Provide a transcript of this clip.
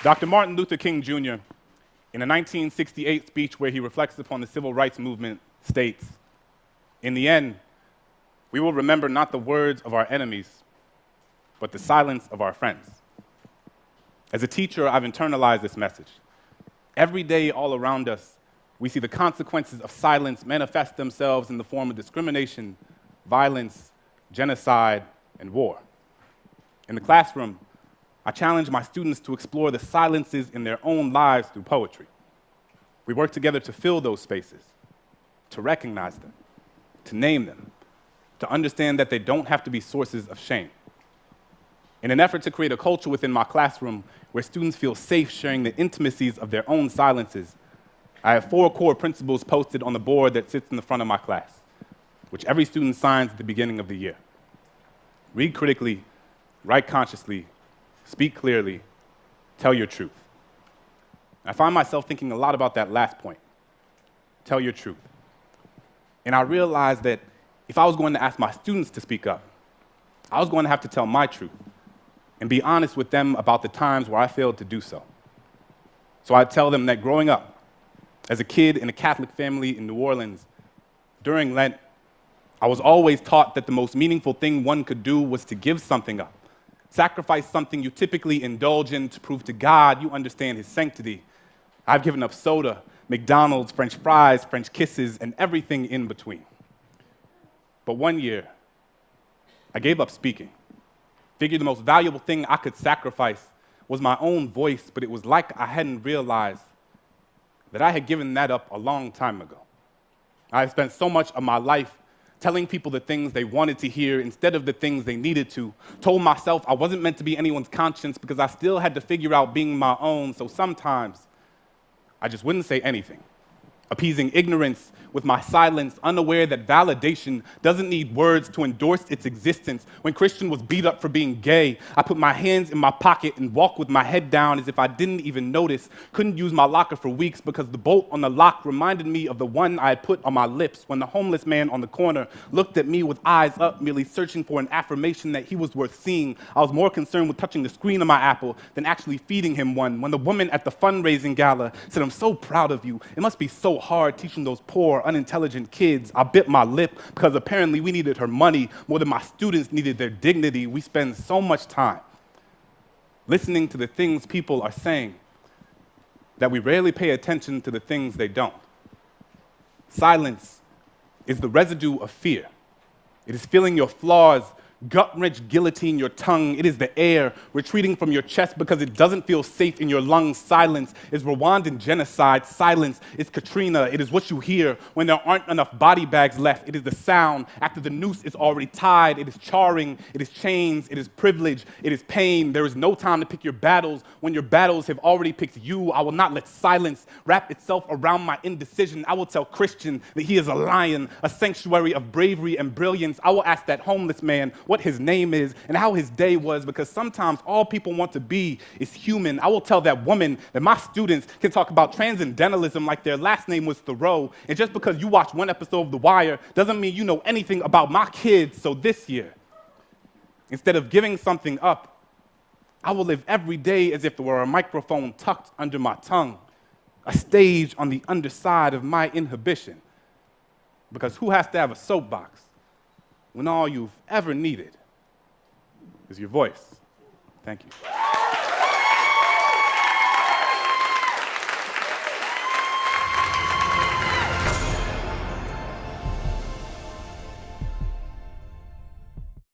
Dr. Martin Luther King Jr., in a 1968 speech where he reflects upon the civil rights movement, states, "In the end, we will remember not the words of our enemies, but the silence of our friends." As a teacher, I've internalized this message. Every day, all around us, we see the consequences of silence manifest themselves in the form of discrimination, violence, genocide, and war. In the classroom, I challenge my students to explore the silences in their own lives through poetry. We work together to fill those spaces, to recognize them, to name them, to understand that they don't have to be sources of shame. In an effort to create a culture within my classroom where students feel safe sharing the intimacies of their own silences, I have 4 core principles posted on the board that sits in the front of my class, which every student signs at the beginning of the year. Read critically, write consciously, speak clearly, tell your truth. I find myself thinking a lot about that last point, tell your truth. And I realized that if I was going to ask my students to speak up, I was going to have to tell my truth and be honest with them about the times where I failed to do so. So I'd tell them that growing up, as a kid in a Catholic family in New Orleans, during Lent, I was always taught that the most meaningful thing one could do was to give something up. Sacrifice something you typically indulge in to prove to God you understand His sanctity. I've given up soda, McDonald's, French fries, French kisses, and everything in between. But one year, I gave up speaking. Figured the most valuable thing I could sacrifice was my own voice, but it was like I hadn't realized that I had given that up a long time ago. I had spent so much of my life telling people the things they wanted to hear instead of the things they needed to. Told myself I wasn't meant to be anyone's conscience because I still had to figure out being my own, so sometimes I just wouldn't say anything, appeasing ignorance with my silence, unaware that validation doesn't need words to endorse its existence. When Christian was beat up for being gay, I put my hands in my pocket and walked with my head down as if I didn't even notice. Couldn't use my locker for weeks because the bolt on the lock reminded me of the one I had put on my lips when the homeless man on the corner looked at me with eyes up, merely searching for an affirmation that he was worth seeing. I was more concerned with touching the screen of my Apple than actually feeding him one. When the woman at the fundraising gala said, "I'm so proud of you. It must be so hard teaching those poor, unintelligent kids," I bit my lip because apparently we needed her money more than my students needed their dignity. We spend so much time listening to the things people are saying that we rarely pay attention to the things they don't. Silence is the residue of fear. It is feeling your flaws gut-wrench guillotine your tongue. It is the air retreating from your chest because it doesn't feel safe in your lungs. Silence is Rwandan genocide. Silence is Katrina. It is what you hear when there aren't enough body bags left. It is the sound after the noose is already tied. It is charring. It is chains. It is privilege. It is pain. There is no time to pick your battles when your battles have already picked you. I will not let silence wrap itself around my indecision. I will tell Christian that he is a lion, a sanctuary of bravery and brilliance. I will ask that homeless man what his name is and how his day was, because sometimes all people want to be is human. I will tell that woman that my students can talk about transcendentalism like their last name was Thoreau, and just because you watch one episode of The Wire doesn't mean you know anything about my kids. So this year, instead of giving something up, I will live every day as if there were a microphone tucked under my tongue, a stage on the underside of my inhibition. Because who has to have a soapbox when all you've ever needed is your voice? Thank you.